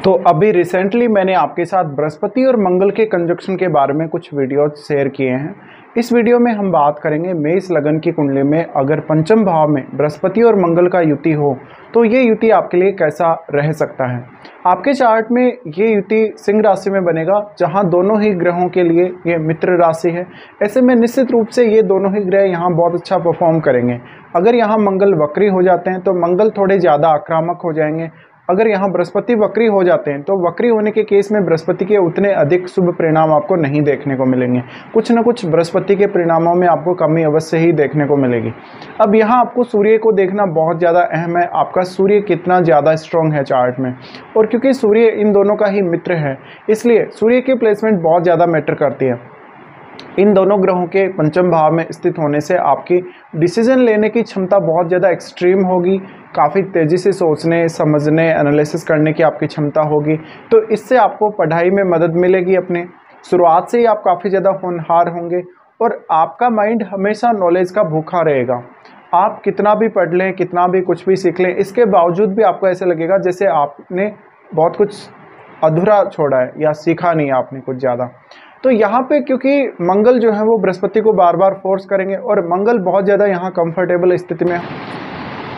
तो अभी रिसेंटली मैंने आपके साथ बृहस्पति और मंगल के कंजक्शन के बारे में कुछ वीडियो शेयर किए हैं। इस वीडियो में हम बात करेंगे मेष लगन की कुंडली में अगर पंचम भाव में बृहस्पति और मंगल का युति हो तो ये युति आपके लिए कैसा रह सकता है। आपके चार्ट में ये युति सिंह राशि में बनेगा जहां दोनों ही ग्रहों के लिए ये मित्र राशि है। ऐसे में निश्चित रूप से ये दोनों ही ग्रह यहाँ बहुत अच्छा परफॉर्म करेंगे। अगर यहाँ मंगल वक्री हो जाते हैं तो मंगल थोड़े ज़्यादा आक्रामक हो जाएंगे। अगर यहाँ बृहस्पति वक्री हो जाते हैं तो वक्री होने के केस में बृहस्पति के उतने अधिक शुभ परिणाम आपको नहीं देखने को मिलेंगे। कुछ न कुछ बृहस्पति के परिणामों में आपको कमी अवश्य ही देखने को मिलेगी। अब यहाँ आपको सूर्य को देखना बहुत ज़्यादा अहम है, आपका सूर्य कितना ज़्यादा स्ट्रॉन्ग है चार्ट में। और क्योंकि सूर्य इन दोनों का ही मित्र है इसलिए सूर्य की प्लेसमेंट बहुत ज़्यादा मैटर करती है। इन दोनों ग्रहों के पंचम भाव में स्थित होने से आपकी डिसीजन लेने की क्षमता बहुत ज़्यादा एक्सट्रीम होगी। काफ़ी तेज़ी से सोचने समझने एनालिसिस करने की आपकी क्षमता होगी। तो इससे आपको पढ़ाई में मदद मिलेगी। अपने शुरुआत से ही आप काफ़ी ज़्यादा होनहार होंगे और आपका माइंड हमेशा नॉलेज का भूखा रहेगा। आप कितना भी पढ़ लें, कितना भी कुछ भी सीख लें, इसके बावजूद भी आपको ऐसा लगेगा जैसे आपने बहुत कुछ अधूरा छोड़ा है या सीखा नहीं आपने कुछ ज़्यादा। तो यहाँ पे क्योंकि मंगल जो है वो बृहस्पति को बार बार फोर्स करेंगे और मंगल बहुत ज़्यादा यहाँ कंफर्टेबल स्थिति में,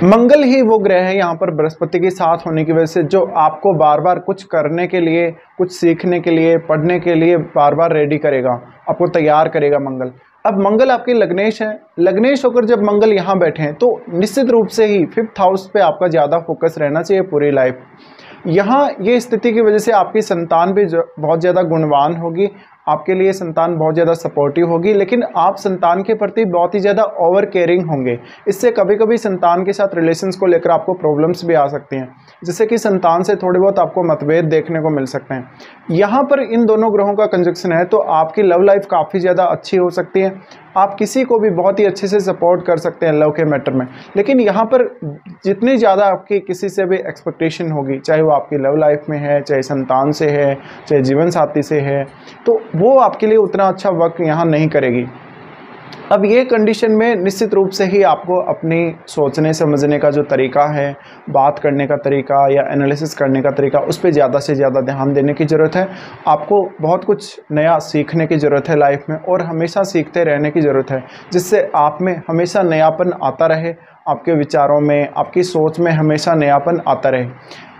मंगल ही वो ग्रह है यहाँ पर बृहस्पति के साथ होने की वजह से जो आपको बार बार कुछ करने के लिए, कुछ सीखने के लिए, पढ़ने के लिए बार बार रेडी करेगा, आपको तैयार करेगा मंगल। अब मंगल आपके लग्नेश है, लग्नेश होकर जब मंगल यहाँ बैठे हैं तो निश्चित रूप से ही 5th हाउस पे आपका ज़्यादा फोकस रहना चाहिए पूरी लाइफ। यहाँ ये स्थिति की वजह से आपकी संतान भी बहुत ज़्यादा गुणवान होगी, आपके लिए संतान बहुत ज़्यादा सपोर्टिव होगी, लेकिन आप संतान के प्रति बहुत ही ज़्यादा ओवर केयरिंग होंगे। इससे कभी कभी संतान के साथ रिलेशंस को लेकर आपको प्रॉब्लम्स भी आ सकती हैं, जिससे कि संतान से थोड़े बहुत आपको मतभेद देखने को मिल सकते हैं। यहाँ पर इन दोनों ग्रहों का कंजक्शन है तो आपकी लव लाइफ काफ़ी ज़्यादा अच्छी हो सकती है। आप किसी को भी बहुत ही अच्छे से सपोर्ट कर सकते हैं लव के मैटर में। लेकिन यहाँ पर जितनी ज़्यादा आपकी किसी से भी एक्सपेक्टेशन होगी, चाहे वो आपकी लव लाइफ में है, चाहे संतान से है, चाहे जीवन साथी से है, तो वो आपके लिए उतना अच्छा वर्क यहाँ नहीं करेगी। अब ये कंडीशन में निश्चित रूप से ही आपको अपनी सोचने समझने का जो तरीका है, बात करने का तरीका या एनालिसिस करने का तरीका, उस पर ज़्यादा से ज़्यादा ध्यान देने की ज़रूरत है। आपको बहुत कुछ नया सीखने की ज़रूरत है लाइफ में और हमेशा सीखते रहने की ज़रूरत है, जिससे आप में हमेशा नयापन आता रहे, आपके विचारों में, आपकी सोच में हमेशा नयापन आता रहे।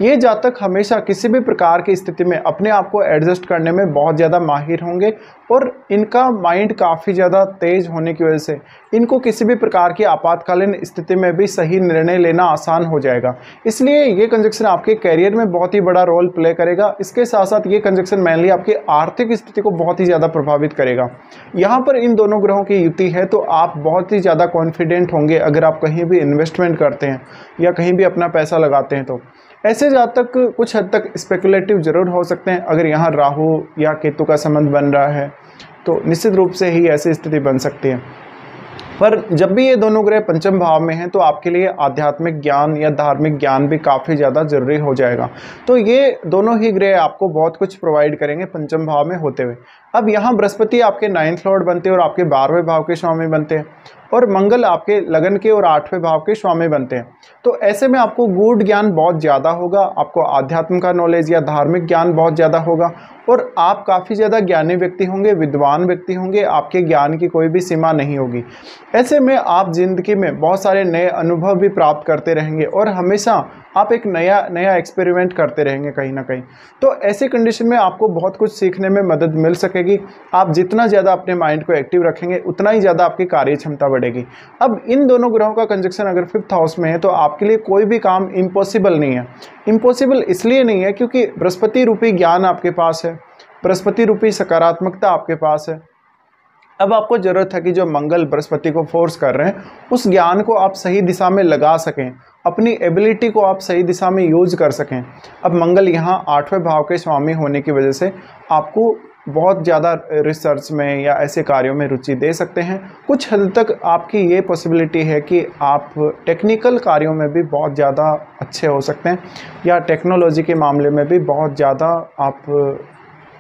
ये जातक हमेशा किसी भी प्रकार की स्थिति में अपने आप को एडजस्ट करने में बहुत ज़्यादा माहिर होंगे और इनका माइंड काफ़ी ज़्यादा तेज़ होने की वजह से इनको किसी भी प्रकार की आपातकालीन स्थिति में भी सही निर्णय लेना आसान हो जाएगा। इसलिए ये कंजक्शन आपके करियर में बहुत ही बड़ा रोल प्ले करेगा। इसके साथ साथ ये कंजक्शन मेनली आपकी आर्थिक स्थिति को बहुत ही ज़्यादा प्रभावित करेगा। यहाँ पर इन दोनों ग्रहों की युति है तो आप बहुत ही ज़्यादा कॉन्फिडेंट होंगे अगर आप कहीं भी इन्वेस्टमेंट करते हैं या कहीं भी अपना पैसा लगाते हैं। तो ऐसे जातक कुछ हद तक स्पेकुलेटिव जरूर हो सकते हैं। अगर यहाँ राहु या केतु का संबंध बन रहा है तो निश्चित रूप से ही ऐसी स्थिति बन सकती है। पर जब भी ये दोनों ग्रह पंचम भाव में हैं तो आपके लिए आध्यात्मिक ज्ञान या धार्मिक ज्ञान भी काफ़ी ज़्यादा जरूरी हो जाएगा। तो ये दोनों ही ग्रह आपको बहुत कुछ प्रोवाइड करेंगे पंचम भाव में होते हुए। अब यहाँ बृहस्पति आपके 9th लॉर्ड बनते हैं और आपके 12वें भाव के स्वामी बनते हैं और मंगल आपके लगन के और 8वें भाव के स्वामी बनते हैं। तो ऐसे में आपको गूढ़ ज्ञान बहुत ज़्यादा होगा, आपको आध्यात्म का नॉलेज या धार्मिक ज्ञान बहुत ज़्यादा होगा और आप काफ़ी ज़्यादा ज्ञानी व्यक्ति होंगे, विद्वान व्यक्ति होंगे, आपके ज्ञान की कोई भी सीमा नहीं होगी। ऐसे में आप ज़िंदगी में बहुत सारे नए अनुभव भी प्राप्त करते रहेंगे और हमेशा आप एक नया एक्सपेरिमेंट करते रहेंगे कहीं ना कहीं। तो ऐसी कंडीशन में आपको बहुत कुछ सीखने में मदद मिल सकेगी। आप जितना ज़्यादा अपने माइंड को एक्टिव रखेंगे उतना ही ज़्यादा आपकी कार्य क्षमता बढ़ेगी। अब इन दोनों ग्रहों का कंजक्शन अगर 5th हाउस में है तो आपके लिए कोई भी काम इम्पॉसिबल नहीं है। इम्पॉसिबल इसलिए नहीं है क्योंकि बृहस्पति रूपी ज्ञान आपके पास है, बृहस्पति रूपी सकारात्मकता आपके पास है। अब आपको ज़रूरत है कि जो मंगल बृहस्पति को फोर्स कर रहे हैं उस ज्ञान को आप सही दिशा में लगा सकें, अपनी एबिलिटी को आप सही दिशा में यूज कर सकें। अब मंगल यहाँ 8वें भाव के स्वामी होने की वजह से आपको बहुत ज़्यादा रिसर्च में या ऐसे कार्यों में रुचि दे सकते हैं। कुछ हद तक आपकी ये पॉसिबिलिटी है कि आप टेक्निकल कार्यों में भी बहुत ज़्यादा अच्छे हो सकते हैं या टेक्नोलॉजी के मामले में भी बहुत ज़्यादा आप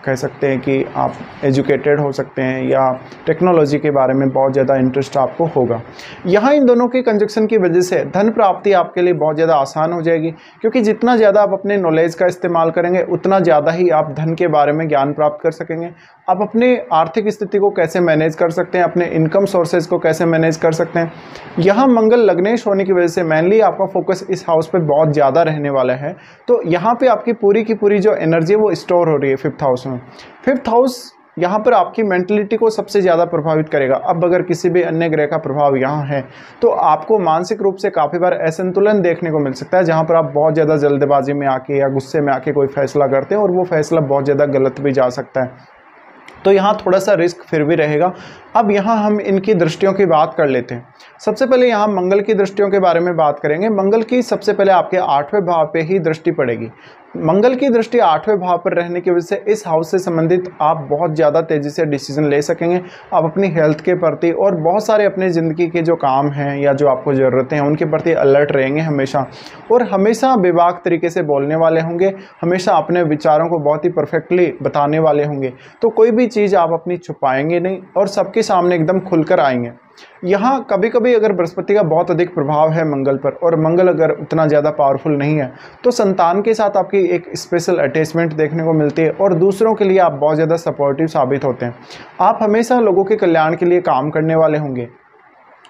कह सकते हैं कि आप एजुकेटेड हो सकते हैं या टेक्नोलॉजी के बारे में बहुत ज़्यादा इंटरेस्ट आपको होगा। यहाँ इन दोनों के कंजक्शन की वजह से धन प्राप्ति आपके लिए बहुत ज़्यादा आसान हो जाएगी, क्योंकि जितना ज़्यादा आप अपने नॉलेज का इस्तेमाल करेंगे उतना ज़्यादा ही आप धन के बारे में ज्ञान प्राप्त कर सकेंगे। आप अपने आर्थिक स्थिति को कैसे मैनेज कर सकते हैं, अपने इनकम सोर्सेज को कैसे मैनेज कर सकते हैं। यहाँ मंगल लग्नेश होने की वजह से मेनली आपका फोकस इस हाउस पे बहुत ज़्यादा रहने वाला है। तो यहाँ पे आपकी पूरी की पूरी जो एनर्जी है वो स्टोर हो रही है 5th हाउस में। 5th हाउस यहाँ पर आपकी मेंटलिटी को सबसे ज़्यादा प्रभावित करेगा। अब अगर किसी भी अन्य ग्रह का प्रभाव यहाँ है तो आपको मानसिक रूप से काफ़ी बार असंतुलन देखने को मिल सकता है, जहाँ पर आप बहुत ज़्यादा जल्दबाजी में आके या गुस्से में आके कोई फैसला करते हैं और वो फैसला बहुत ज़्यादा गलत भी जा सकता है। तो यहाँ थोड़ा सा रिस्क फिर भी रहेगा। अब यहाँ हम इनकी दृष्टियों की बात कर लेते हैं। सबसे पहले यहाँ मंगल की दृष्टियों के बारे में बात करेंगे। मंगल की सबसे पहले आपके 8वें भाव पे ही दृष्टि पड़ेगी। मंगल की दृष्टि 8वें भाव पर रहने की वजह से इस हाउस से संबंधित आप बहुत ज़्यादा तेज़ी से डिसीजन ले सकेंगे। आप अपनी हेल्थ के प्रति और बहुत सारे अपने ज़िंदगी के जो काम हैं या जो आपको ज़रूरतें हैं उनके प्रति अलर्ट रहेंगे हमेशा, और हमेशा बेबाक तरीके से बोलने वाले होंगे, हमेशा अपने विचारों को बहुत ही परफेक्टली बताने वाले होंगे। तो कोई भी चीज़ आप अपनी छुपाएंगे नहीं और सबके सामने एकदम खुलकर आएंगे। यहाँ कभी कभी अगर बृहस्पति का बहुत अधिक प्रभाव है मंगल पर और मंगल अगर उतना ज़्यादा पावरफुल नहीं है तो संतान के साथ आपकी एक स्पेशल अटैचमेंट देखने को मिलती है और दूसरों के लिए आप बहुत ज़्यादा सपोर्टिव साबित होते हैं। आप हमेशा लोगों के कल्याण के लिए काम करने वाले होंगे।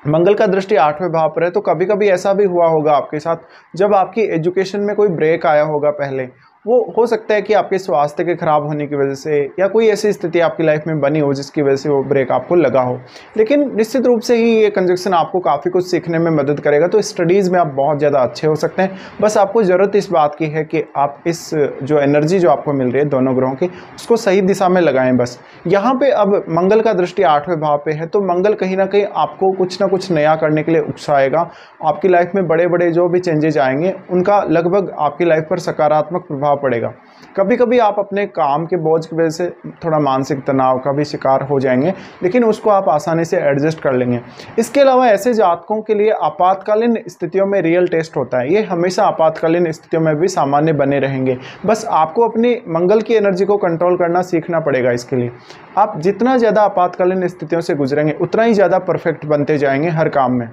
मंगल का दृष्टि 8वें भाव पर है तो कभी कभी ऐसा भी हुआ होगा आपके साथ जब आपकी एजुकेशन में कोई ब्रेक आया होगा पहले, वो हो सकता है कि आपके स्वास्थ्य के खराब होने की वजह से या कोई ऐसी स्थिति आपकी लाइफ में बनी हो जिसकी वजह से वो ब्रेक आपको लगा हो। लेकिन निश्चित रूप से ही ये कंजक्शन आपको काफ़ी कुछ सीखने में मदद करेगा। तो स्टडीज़ में आप बहुत ज़्यादा अच्छे हो सकते हैं। बस आपको ज़रूरत इस बात की है कि आप इस जो एनर्जी जो आपको मिल रही है दोनों ग्रहों की उसको सही दिशा में लगाएं। बस यहाँ पर अब मंगल का दृष्टि 8वें भाव पर है तो मंगल कहीं ना कहीं आपको कुछ ना कुछ नया करने के लिए उकसाएगा। आपकी लाइफ में बड़े बड़े जो भी चेंजेज आएंगे उनका लगभग आपकी लाइफ पर सकारात्मक प्रभाव पड़ेगा। कभी कभी आप अपने काम के बोझ की वजह से थोड़ा मानसिक तनाव का भी शिकार हो जाएंगे, लेकिन उसको आप आसानी से एडजस्ट कर लेंगे। इसके अलावा ऐसे जातकों के लिए आपातकालीन स्थितियों में रियल टेस्ट होता है। ये हमेशा आपातकालीन स्थितियों में भी सामान्य बने रहेंगे। बस आपको अपनी मंगल की एनर्जी को कंट्रोल करना सीखना पड़ेगा। इसके लिए आप जितना ज़्यादा आपातकालीन स्थितियों से गुजरेंगे उतना ही ज़्यादा परफेक्ट बनते जाएंगे हर काम में।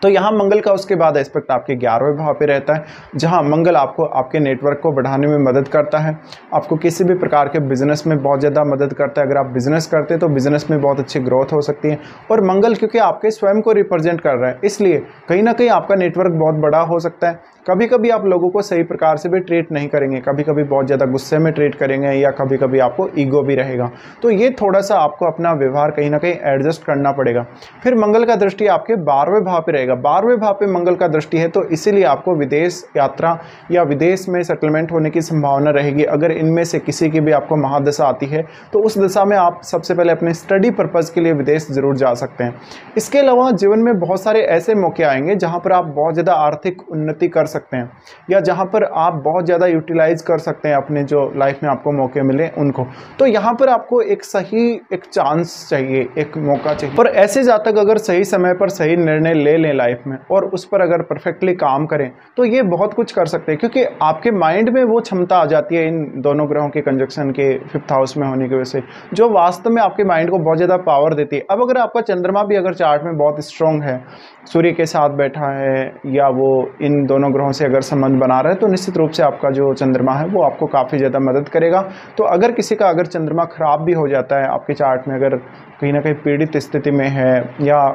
तो यहाँ मंगल का उसके बाद एस्पेक्ट आपके 11वें भाव पे रहता है, जहाँ मंगल आपको आपके नेटवर्क को बढ़ाने में मदद करता है। आपको किसी भी प्रकार के बिजनेस में बहुत ज़्यादा मदद करता है। अगर आप बिजनेस करते हैं तो बिजनेस में बहुत अच्छी ग्रोथ हो सकती है। और मंगल क्योंकि आपके स्वयं को रिप्रेजेंट कर रहा है इसलिए कहीं ना कहीं आपका नेटवर्क बहुत बड़ा हो सकता है। कभी कभी आप लोगों को सही प्रकार से भी ट्रीट नहीं करेंगे, कभी कभी बहुत ज़्यादा गुस्से में ट्रीट करेंगे या कभी कभी आपको ईगो भी रहेगा। तो ये थोड़ा सा आपको अपना व्यवहार कहीं ना कहीं एडजस्ट करना पड़ेगा। फिर मंगल का दृष्टि आपके 12वें भाव पे रहेगा। 12वें भाव पे मंगल का दृष्टि है तो इसीलिए आपको विदेश यात्रा या विदेश में सेटलमेंट होने की संभावना रहेगी। अगर इनमें से किसी की भी आपको महादशा आती है तो उस दशा में आप सबसे पहले अपने स्टडी पर्पज़ के लिए विदेश ज़रूर जा सकते हैं। इसके अलावा जीवन में बहुत सारे ऐसे मौके आएंगे जहाँ पर आप बहुत ज़्यादा आर्थिक उन्नति कर सकते हैं या जहाँ पर आप बहुत ज़्यादा यूटिलाइज कर सकते हैं अपने जो लाइफ में आपको मौके मिले उनको। तो यहाँ पर आपको एक सही एक चांस चाहिए, एक मौका चाहिए। पर ऐसे जातक अगर सही समय पर सही निर्णय ले लें लाइफ में और उस पर अगर परफेक्टली काम करें तो ये बहुत कुछ कर सकते हैं, क्योंकि आपके माइंड में वो क्षमता आ जाती है इन दोनों ग्रहों के कंजक्शन के 5th हाउस में होने की वजह से, जो वास्तव में आपके माइंड को बहुत ज़्यादा पावर देती है। अब अगर आपका चंद्रमा भी अगर चार्ट में बहुत स्ट्रॉन्ग है, सूर्य के साथ बैठा है या वो इन दोनों ग्रहों से अगर संबंध बना रहा है तो निश्चित रूप से आपका जो चंद्रमा है वो आपको काफ़ी ज़्यादा मदद करेगा। तो अगर किसी का अगर चंद्रमा खराब भी हो जाता है आपके चार्ट में, अगर कहीं ना कहीं पीड़ित स्थिति में है या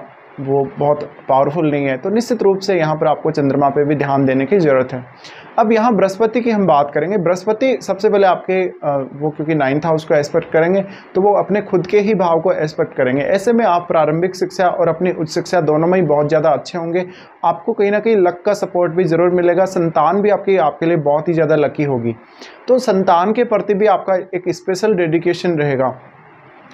वो बहुत पावरफुल नहीं है, तो निश्चित रूप से यहाँ पर आपको चंद्रमा पे भी ध्यान देने की ज़रूरत है। अब यहाँ बृहस्पति की हम बात करेंगे। बृहस्पति सबसे पहले आपके वो क्योंकि 9th हाउस को एस्पेक्ट करेंगे तो वो अपने खुद के ही भाव को एस्पेक्ट करेंगे। ऐसे में आप प्रारंभिक शिक्षा और अपनी उच्च शिक्षा दोनों में ही बहुत ज़्यादा अच्छे होंगे। आपको कहीं ना कहीं लक का सपोर्ट भी ज़रूर मिलेगा। संतान भी आपके लिए बहुत ही ज़्यादा लकी होगी। तो संतान के प्रति भी आपका एक स्पेशल डेडिकेशन रहेगा।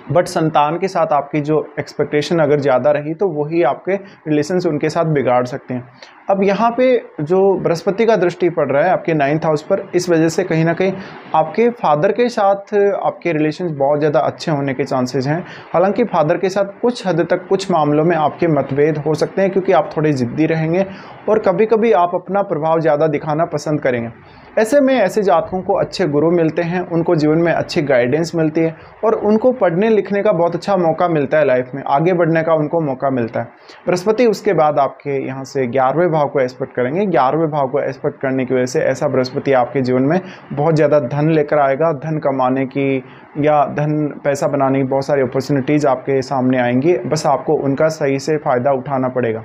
बट संतान के साथ आपकी जो एक्सपेक्टेशन अगर ज़्यादा रही तो वही आपके रिलेशंस उनके साथ बिगाड़ सकते हैं। अब यहाँ पे जो बृहस्पति का दृष्टि पड़ रहा है आपके 9th हाउस पर, इस वजह से कहीं ना कहीं आपके फादर के साथ आपके रिलेशंस बहुत ज़्यादा अच्छे होने के चांसेस हैं। हालांकि फादर के साथ कुछ हद तक कुछ मामलों में आपके मतभेद हो सकते हैं, क्योंकि आप थोड़े ज़िद्दी रहेंगे और कभी कभी आप अपना प्रभाव ज़्यादा दिखाना पसंद करेंगे। ऐसे में ऐसे जातकों को अच्छे गुरु मिलते हैं, उनको जीवन में अच्छी गाइडेंस मिलती है और उनको पढ़ने लिखने का बहुत अच्छा मौका मिलता है, लाइफ में आगे बढ़ने का उनको मौका मिलता है। बृहस्पति उसके बाद आपके यहाँ से 11वें भाव को एस्पेक्ट करेंगे। 11वें भाव को एस्पेक्ट करने की वजह से ऐसा बृहस्पति आपके जीवन में बहुत ज़्यादा धन लेकर आएगा। धन कमाने की या धन पैसा बनाने की बहुत सारी अपॉर्चुनिटीज़ आपके सामने आएंगी, बस आपको उनका सही से फ़ायदा उठाना पड़ेगा।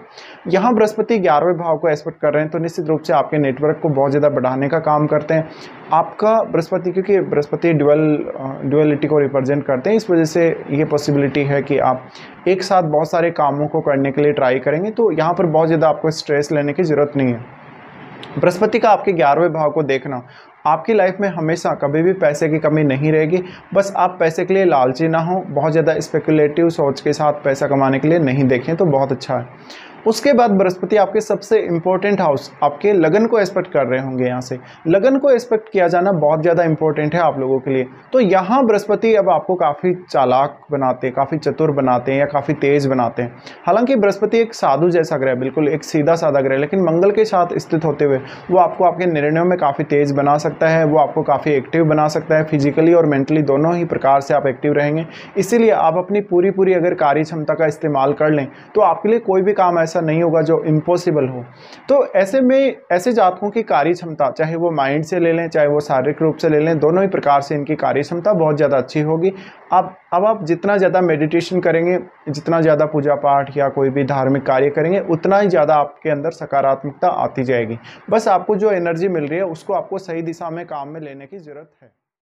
यहाँ बृहस्पति 11वें भाव को एस्पेक्ट कर रहे हैं तो निश्चित रूप से आपके नेटवर्क को बहुत ज़्यादा बढ़ाने का काम करते हैं। आपका बृहस्पति, क्योंकि बृहस्पति ड्युअलिटी को रिप्रेजेंट करते हैं, इस वजह से ये पॉसिबिलिटी है कि आप एक साथ बहुत सारे कामों को करने के लिए ट्राई करेंगे, तो यहाँ पर बहुत ज़्यादा आपको स्ट्रेस लेने की ज़रूरत नहीं है। बृहस्पति का आपके 11वें भाव को देखना आपकी लाइफ में हमेशा कभी भी पैसे की कमी नहीं रहेगी। बस आप पैसे के लिए लालची ना हो, बहुत ज़्यादा स्पेकुलेटिव सोच के साथ पैसा कमाने के लिए नहीं देखें तो बहुत अच्छा है। उसके बाद बृहस्पति आपके सबसे इंपॉर्टेंट हाउस आपके लगन को एस्पेक्ट कर रहे होंगे। यहाँ से लगन को एस्पेक्ट किया जाना बहुत ज़्यादा इंपॉर्टेंट है आप लोगों के लिए। तो यहाँ बृहस्पति अब आपको काफ़ी चालाक बनाते हैं, काफ़ी चतुर बनाते हैं या काफ़ी तेज़ बनाते हैं। हालांकि बृहस्पति एक साधु जैसा ग्रह, बिल्कुल एक सीधा साधा ग्रह, लेकिन मंगल के साथ स्थित होते हुए वो आपको आपके निर्णयों में काफ़ी तेज़ बना सकता है, वो आपको काफ़ी एक्टिव बना सकता है। फिजिकली और मेंटली दोनों ही प्रकार से आप एक्टिव रहेंगे। इसीलिए आप अपनी पूरी अगर कार्य क्षमता का इस्तेमाल कर लें तो आपके लिए कोई भी काम ऐसा नहीं होगा जो इम्पॉसिबल हो। तो ऐसे में ऐसे जातकों की कार्य क्षमता, चाहे वो माइंड से ले लें चाहे वो शारीरिक रूप से ले लें, दोनों ही प्रकार से इनकी कार्य क्षमता बहुत ज़्यादा अच्छी होगी। अब आप जितना ज़्यादा मेडिटेशन करेंगे, जितना ज़्यादा पूजा पाठ या कोई भी धार्मिक कार्य करेंगे, उतना ही ज़्यादा आपके अंदर सकारात्मकता आती जाएगी। बस आपको जो एनर्जी मिल रही है उसको आपको सही दिशा में काम में लेने की ज़रूरत है।